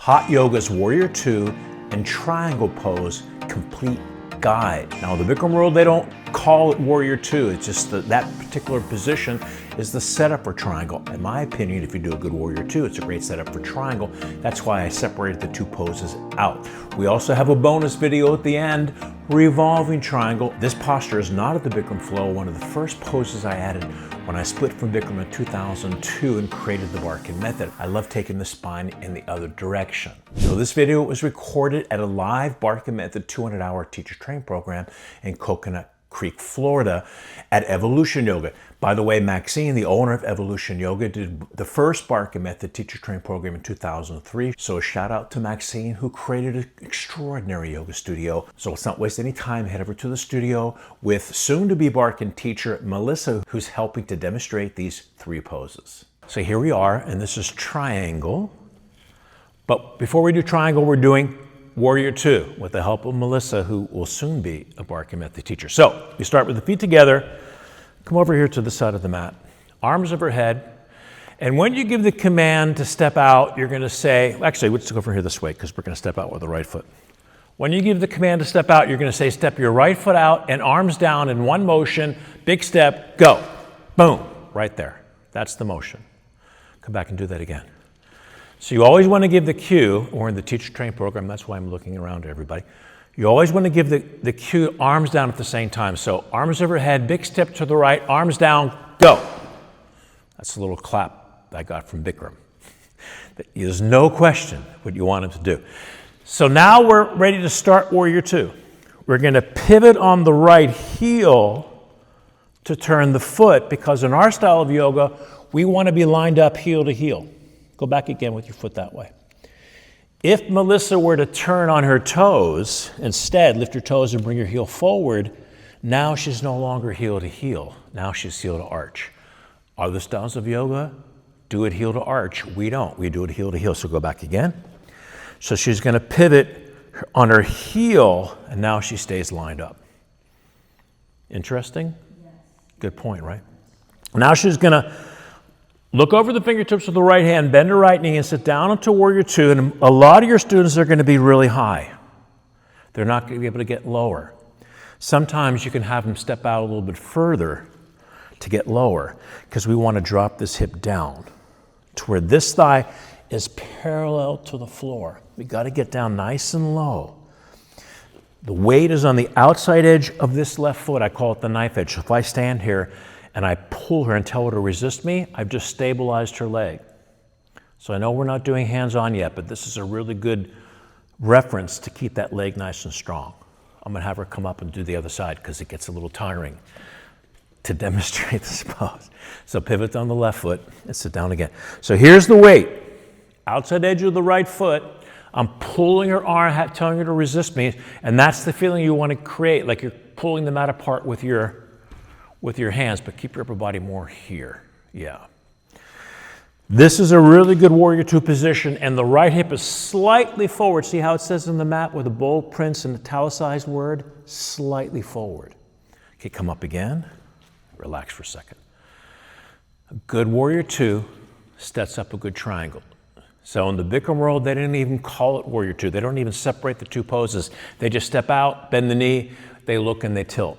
Hot Yoga's Warrior 2 and Triangle Pose Complete Guide. Now, the Bikram world, they don't call it Warrior 2. It's just that particular position is the setup for Triangle. In my opinion, if you do a good Warrior 2, it's a great setup for Triangle. That's why I separated the two poses out. We also have a bonus video at the end, Revolving Triangle. This posture is not at the Bikram flow, one of the first poses I added when I split from Bikram in 2002 and created the Barkan Method. I love taking the spine in the other direction. So this video was recorded at a live Barkan Method 200-hour teacher training program in Coconut Creek, Florida at Evolution Yoga. By the way, Maxine, the owner of Evolution Yoga, did the first Barkan Method teacher training program in 2003. So a shout out to Maxine, who created an extraordinary yoga studio. So let's not waste any time. Head over to the studio with soon-to-be Barkan teacher Melissa, who's helping to demonstrate these three poses. So here we are, and this is Triangle. But before we do Triangle, we're doing Warrior 2 with the help of Melissa, who will soon be a Barkan Method teacher. So you start with the feet together. Come over here to the side of the mat, arms overhead. And when you give the command to step out, you're going to say, actually, let's go over here this way because we're going to step out with the right foot. When you give the command to step out, you're going to say, step your right foot out and arms down in one motion, big step, go. Boom, right there. That's the motion. Come back and do that again. So you always want to give the cue, or in the teacher training program, that's why I'm looking around to everybody. You always want to give the cue, arms down at the same time. So arms overhead, big step to the right, arms down, go. That's a little clap I got from Bikram. There's no question what you want him to do. So now we're ready to start Warrior 2. We're going to pivot on the right heel to turn the foot, because in our style of yoga, we want to be lined up heel to heel. Go back again with your foot that way. If Melissa were to turn on her toes, instead, lift your toes and bring your heel forward, now she's no longer heel to heel. Now she's heel to arch. Other styles of yoga do it heel to arch. We don't. We do it heel to heel. So go back again. So she's going to pivot on her heel, and now she stays lined up. Interesting? Yes. Good point, right? Now she's going to look over the fingertips with the right hand, bend her right knee, and sit down into Warrior 2. And a lot of your students are going to be really high. They're not going to be able to get lower. Sometimes you can have them step out a little bit further to get lower, because we want to drop this hip down to where this thigh is parallel to the floor. We got to get down nice and low. The weight is on the outside edge of this left foot. I call it the knife edge. So if I stand here and I pull her and tell her to resist me, I've just stabilized her leg. So I know we're not doing hands-on yet, but this is a really good reference to keep that leg nice and strong. I'm going to have her come up and do the other side because it gets a little tiring to demonstrate this pose. So pivot on the left foot and sit down again. So here's the weight. Outside edge of the right foot. I'm pulling her arm, telling her to resist me, and that's the feeling you want to create, like you're pulling the mat apart with your hands, but keep your upper body more here. Yeah. This is a really good Warrior 2 position, and the right hip is slightly forward. See how it says in the mat with the bold prints and italicized word? Slightly forward. Okay, come up again. Relax for a second. A good Warrior 2 sets up a good triangle. So in the Bikram world, they didn't even call it Warrior 2. They don't even separate the two poses. They just step out, bend the knee, they look and they tilt.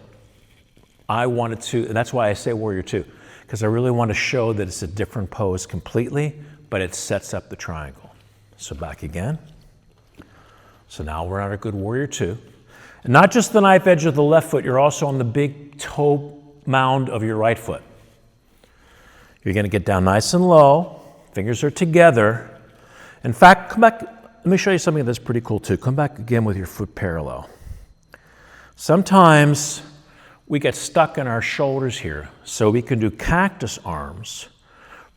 I wanted to, and that's why I say Warrior 2, because I really want to show that it's a different pose completely, but it sets up the triangle. So back again. So now we're on a good Warrior 2. And not just the knife edge of the left foot, you're also on the big toe mound of your right foot. You're going to get down nice and low. Fingers are together. In fact, come back. Let me show you something that's pretty cool too. Come back again with your foot parallel. Sometimes we get stuck in our shoulders here, so we can do cactus arms.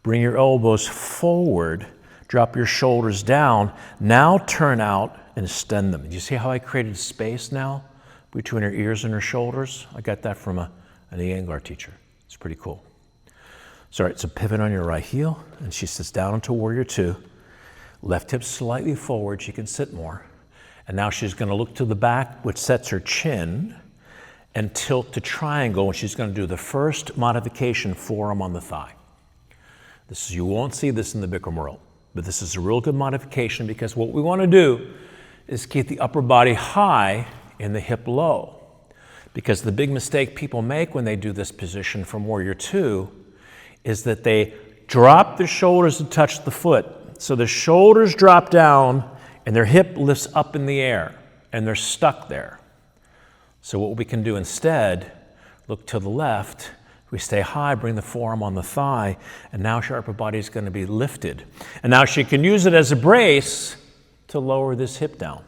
Bring your elbows forward, drop your shoulders down. Now turn out and extend them. Do you see how I created space now between her ears and her shoulders? I got that from an Iyengar teacher. It's pretty cool. So, all right, so pivot on your right heel, and she sits down into Warrior 2. Left hip slightly forward, she can sit more. And now she's going to look to the back, which sets her chin, and tilt to triangle, and she's going to do the first modification, forearm on the thigh. You won't see this in the Bikram world. But this is a real good modification because what we want to do is keep the upper body high and the hip low. Because the big mistake people make when they do this position from Warrior Two is that they drop their shoulders to touch the foot. So the shoulders drop down and their hip lifts up in the air and they're stuck there. So what we can do instead, look to the left, we stay high, bring the forearm on the thigh, and now her upper body is going to be lifted. And now she can use it as a brace to lower this hip down.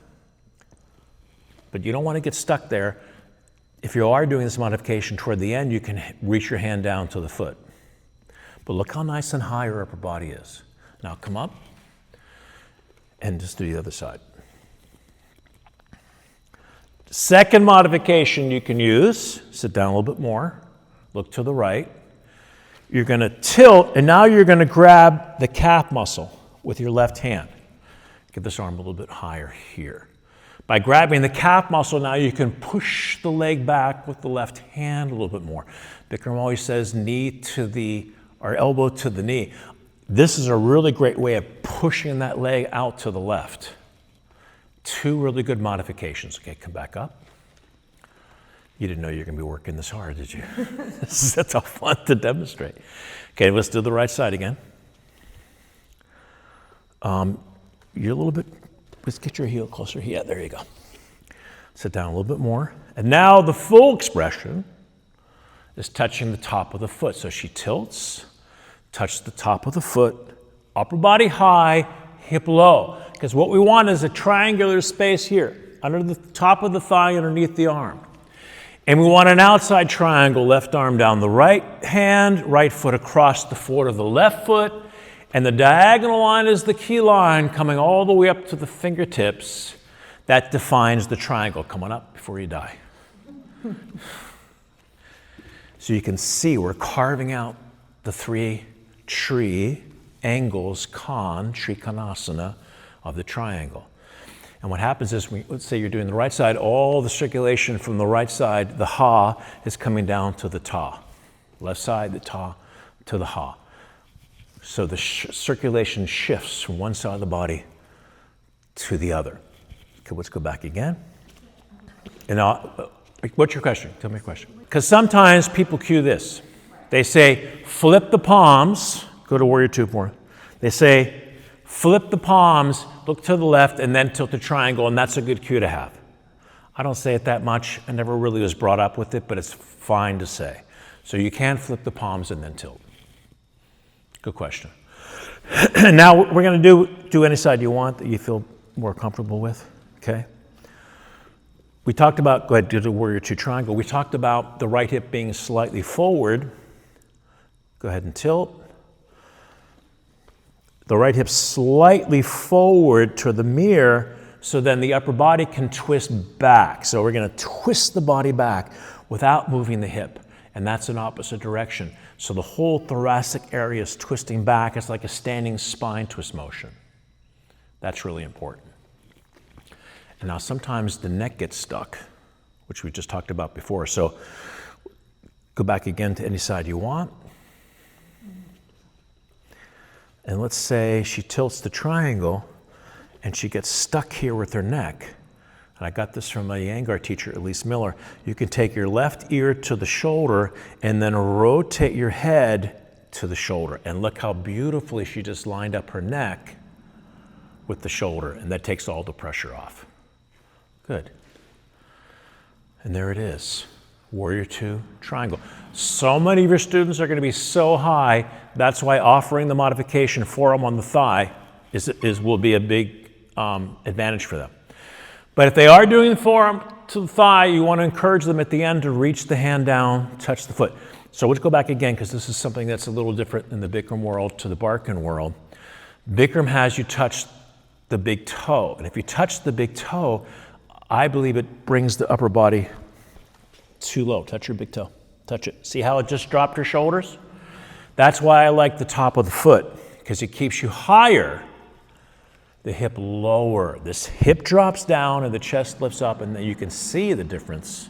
But you don't want to get stuck there. If you are doing this modification toward the end, you can reach your hand down to the foot. But look how nice and high her upper body is. Now come up and just do the other side. Second modification you can use, sit down a little bit more, look to the right. You're going to tilt, and now you're going to grab the calf muscle with your left hand. Get this arm a little bit higher here. By grabbing the calf muscle, now you can push the leg back with the left hand a little bit more. Bikram always says elbow to the knee. This is a really great way of pushing that leg out to the left. Two really good modifications. Okay, come back up. You didn't know you were going to be working this hard, did you? That's all fun to demonstrate. Okay, let's do the right side again. You're a little bit, let's get your heel closer. Yeah, there you go. Sit down a little bit more. And now the full expression is touching the top of the foot. So she tilts, touch the top of the foot, upper body high, hip low. Because what we want is a triangular space here, under the top of the thigh, underneath the arm. And we want an outside triangle, left arm down the right hand, right foot across the foot of the left foot, and the diagonal line is the key line coming all the way up to the fingertips. That defines the triangle. Come on up before you die. So you can see we're carving out the three tree angles, Trikonasana, of the triangle. And what happens is, let's say you're doing the right side, all the circulation from the right side, the ha, is coming down to the ta. Left side, the ta, to the ha. So the circulation shifts from one side of the body to the other. Okay, let's go back again. And now, what's your question? Tell me a question. Because sometimes people cue this. They say, flip the palms. Go to Warrior Two more. They say, flip the palms, look to the left, and then tilt the triangle, and that's a good cue to have. I don't say it that much. I never really was brought up with it, but it's fine to say. So you can flip the palms and then tilt. Good question. Now we're going to do any side you want that you feel more comfortable with, okay? We talked about, go ahead, do the Warrior Two triangle. We talked about the right hip being slightly forward. Go ahead and tilt. The right hip slightly forward to the mirror, so then the upper body can twist back. So we're going to twist the body back without moving the hip, and that's in opposite direction. So the whole thoracic area is twisting back. It's like a standing spine twist motion. That's really important. And now sometimes the neck gets stuck, which we just talked about before. So go back again to any side you want. And let's say she tilts the triangle and she gets stuck here with her neck. And I got this from my Yangar teacher, Elise Miller. You can take your left ear to the shoulder and then rotate your head to the shoulder. And look how beautifully she just lined up her neck with the shoulder. And that takes all the pressure off. Good. And there it is. Warrior Two triangle. So many of your students are going to be so high. That's why offering the modification forearm on the thigh will be a big advantage for them. But if they are doing the forearm to the thigh, you want to encourage them at the end to reach the hand down, touch the foot. So let's go back again, because this is something that's a little different in the Bikram world to the Barkan world. Bikram has you touch the big toe. And if you touch the big toe, I believe it brings the upper body too low. Touch your big toe. Touch it. See how it just dropped her shoulders? That's why I like the top of the foot, because it keeps you higher, the hip lower. This hip drops down and the chest lifts up, and then you can see the difference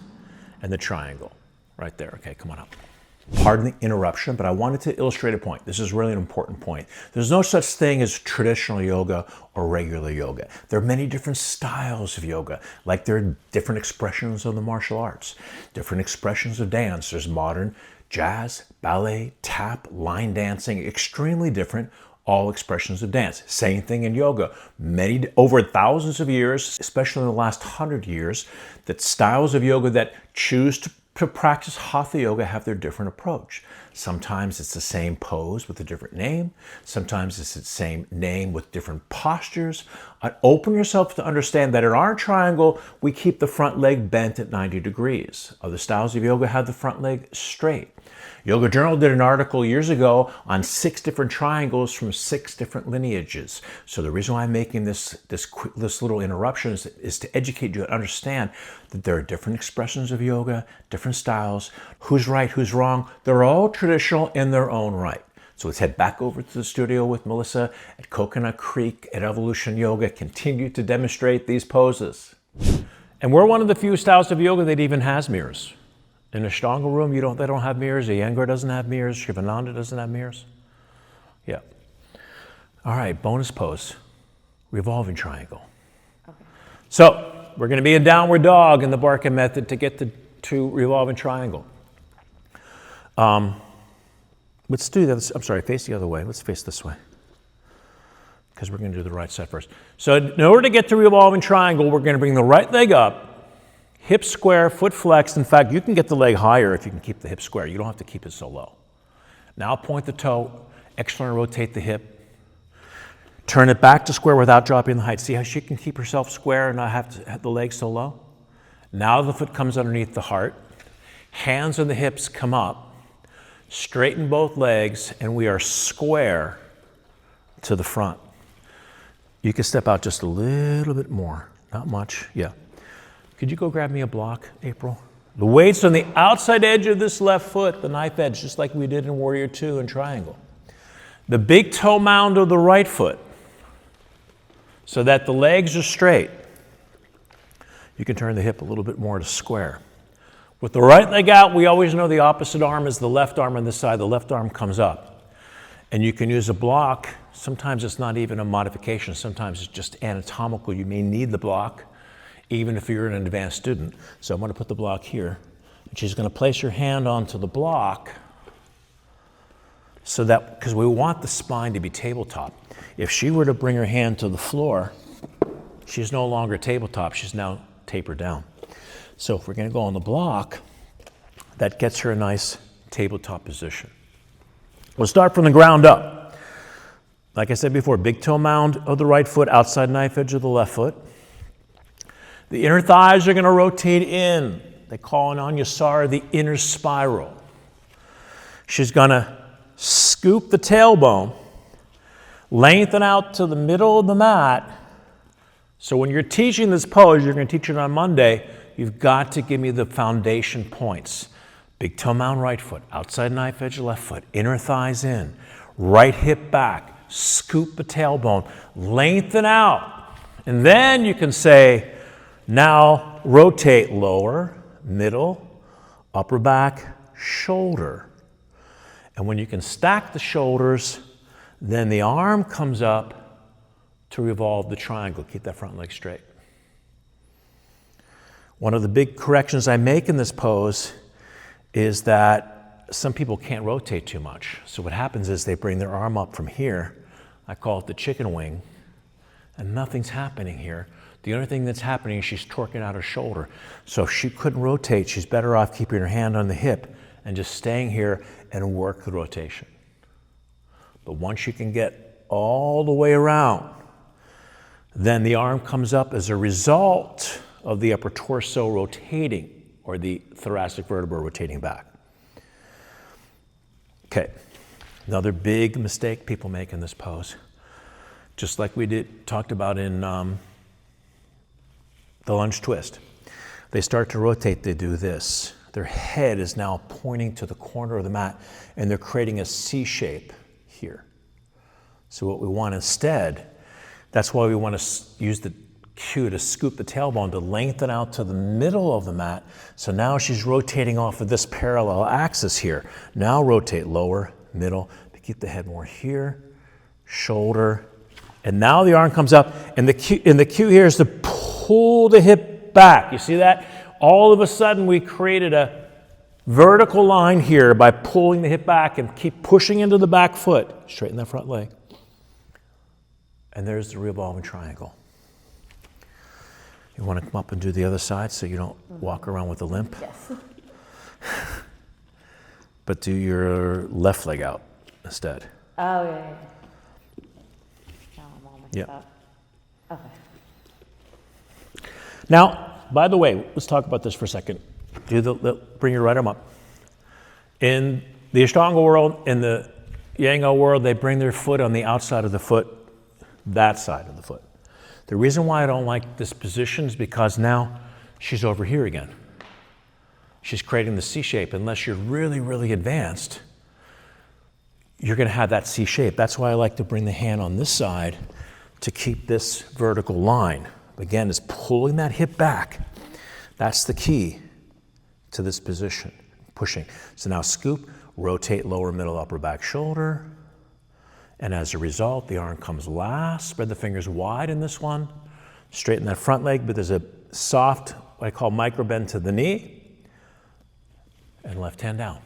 in the triangle right there. Okay, come on up. Pardon the interruption, but I wanted to illustrate a point. This is really an important point. There's no such thing as traditional yoga or regular yoga. There are many different styles of yoga, like there are different expressions of the martial arts, different expressions of dance. There's modern, jazz, ballet, tap, line dancing, extremely different, all expressions of dance. Same thing in yoga. Over thousands of years, especially in the last 100 years, that styles of yoga that choose to practice hatha yoga have their different approach. Sometimes it's the same pose with a different name. Sometimes it's the same name with different postures. Open yourself to understand that in our triangle, we keep the front leg bent at 90 degrees. Other styles of yoga have the front leg straight. Yoga Journal did an article years ago on 6 different triangles from 6 different lineages. So the reason why I'm making this little interruption is to educate you and understand that there are different expressions of yoga, different styles, who's right, who's wrong. They're all traditional in their own right. So let's head back over to the studio with Melissa at Coconut Creek at Evolution Yoga, continue to demonstrate these poses. And we're one of the few styles of yoga that even has mirrors. In the Ashtanga room, they don't have mirrors. Iyengar doesn't have mirrors. Shivananda doesn't have mirrors. Yeah. All right, bonus pose, revolving triangle. Okay. So we're going to be in downward dog in the Barkan method to get to revolving triangle. Let's do that. I'm sorry, face the other way. Let's face this way, because we're going to do the right side first. So in order to get to revolving triangle, we're going to bring the right leg up, hip square, foot flexed. In fact, you can get the leg higher if you can keep the hip square. You don't have to keep it so low. Now point the toe, externally rotate the hip. Turn it back to square without dropping the height. See how she can keep herself square and not have to have the leg so low? Now the foot comes underneath the heart. Hands on the hips come up. Straighten both legs, and we are square to the front. You can step out just a little bit more. Not much, yeah. Could you go grab me a block, April? The weight's on the outside edge of this left foot, the knife edge, just like we did in Warrior Two and Triangle. The big toe mound of the right foot, so that the legs are straight. You can turn the hip a little bit more to square. With the right leg out, we always know the opposite arm is the left arm on this side. The left arm comes up. And you can use a block. Sometimes it's not even a modification. Sometimes it's just anatomical. You may need the block, even if you're an advanced student. So I'm going to put the block here. And she's going to place your hand onto the block so that, because we want the spine to be tabletop. If she were to bring her hand to the floor, she's no longer tabletop. She's now tapered down. So if we're going to go on the block, that gets her a nice tabletop position. We'll start from the ground up. Like I said before, big toe mound of the right foot, outside knife edge of the left foot. The inner thighs are going to rotate in. They call in Anusara the inner spiral. She's going to scoop the tailbone, lengthen out to the middle of the mat. So when you're teaching this pose, you're going to teach it on Monday, you've got to give me the foundation points. Big toe mound right foot, outside knife edge left foot, inner thighs in, right hip back, scoop the tailbone, lengthen out. And then you can say, now rotate lower, middle, upper back, shoulder. And when you can stack the shoulders, then the arm comes up to revolve the triangle. Keep that front leg straight. One of the big corrections I make in this pose is that some people can't rotate too much. So what happens is they bring their arm up from here. I call it the chicken wing, and nothing's happening here. The only thing that's happening is she's torquing out her shoulder. So if she couldn't rotate, she's better off keeping her hand on the hip and just staying here and work the rotation. But once you can get all the way around, then the arm comes up as a result of the upper torso rotating, or the thoracic vertebra rotating back. Okay, another big mistake people make in this pose, just like we talked about in the lunge twist. They start to rotate, they do this. Their head is now pointing to the corner of the mat, and they're creating a C shape here. So what we want instead, that's why we want to use the cue to scoop the tailbone to lengthen out to the middle of the mat. So now she's rotating off of this parallel axis here. Now rotate lower, middle, to keep the head more here, shoulder, and now the arm comes up, and the cue here is to pull the hip back. You see that? All of a sudden we created a vertical line here by pulling the hip back and keep pushing into the back foot. Straighten that front leg. And there's the revolving triangle. You want to come up and do the other side so you don't walk around with a limp? Yes. But do your left leg out instead. Oh, yeah. Now I'm all mixed Yeah. up. Okay. Now, by the way, let's talk about this for a second. Bring your right arm up. In the Ashtanga world, in the Yango world, they bring their foot on the outside of the foot, that side of the foot. The reason why I don't like this position is because now she's over here again. She's creating the C shape. Unless you're really, really advanced, you're going to have that C shape. That's why I like to bring the hand on this side to keep this vertical line. Again, it's pulling that hip back. That's the key to this position, pushing. So now scoop, rotate lower, middle, upper back shoulder. And as a result, the arm comes last. Spread the fingers wide in this one. Straighten that front leg, but there's a soft, what I call micro bend to the knee. And left hand down.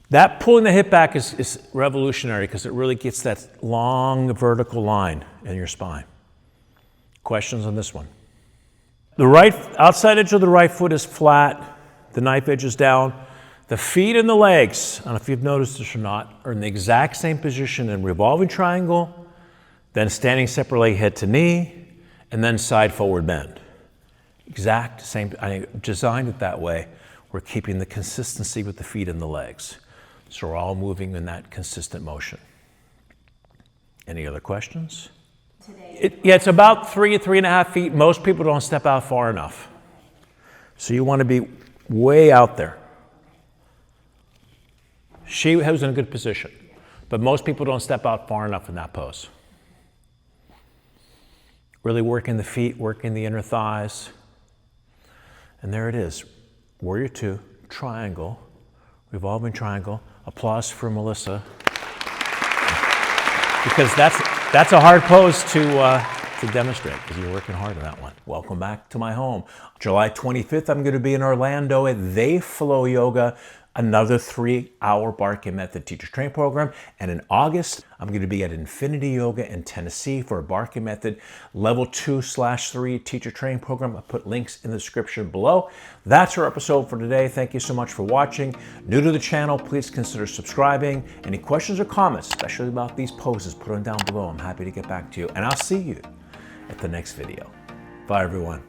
That pulling the hip back is revolutionary because it really gets that long vertical line in your spine. Questions on this one? The right outside edge of the right foot is flat. The knife edge is down. The feet and the legs, I don't know if you've noticed this or not, are in the exact same position in revolving triangle, then standing separately head to knee, and then side forward bend. Exact same, I designed it that way. We're keeping the consistency with the feet and the legs. So we're all moving in that consistent motion. Any other questions? Yeah, it's about 3.5 feet. Most people don't step out far enough. So you want to be way out there. She was in a good position, but most people don't step out far enough in that pose. Really working the feet, working the inner thighs. And there it is. Warrior two, triangle, revolving triangle. Applause for Melissa. Because that's a hard pose to demonstrate because you're working hard on that one. Welcome back to my home. July 25th, I'm going to be in Orlando at They Flow Yoga, another 3-hour Barkan Method teacher training program. And in August, I'm going to be at Infinity Yoga in Tennessee for a Barkan Method level 2/3 teacher training program. I'll put links in the description below. That's our episode for today. Thank you so much for watching. New to the channel, please consider subscribing. Any questions or comments, especially about these poses, put them down below. I'm happy to get back to you. And I'll see you at the next video. Bye, everyone.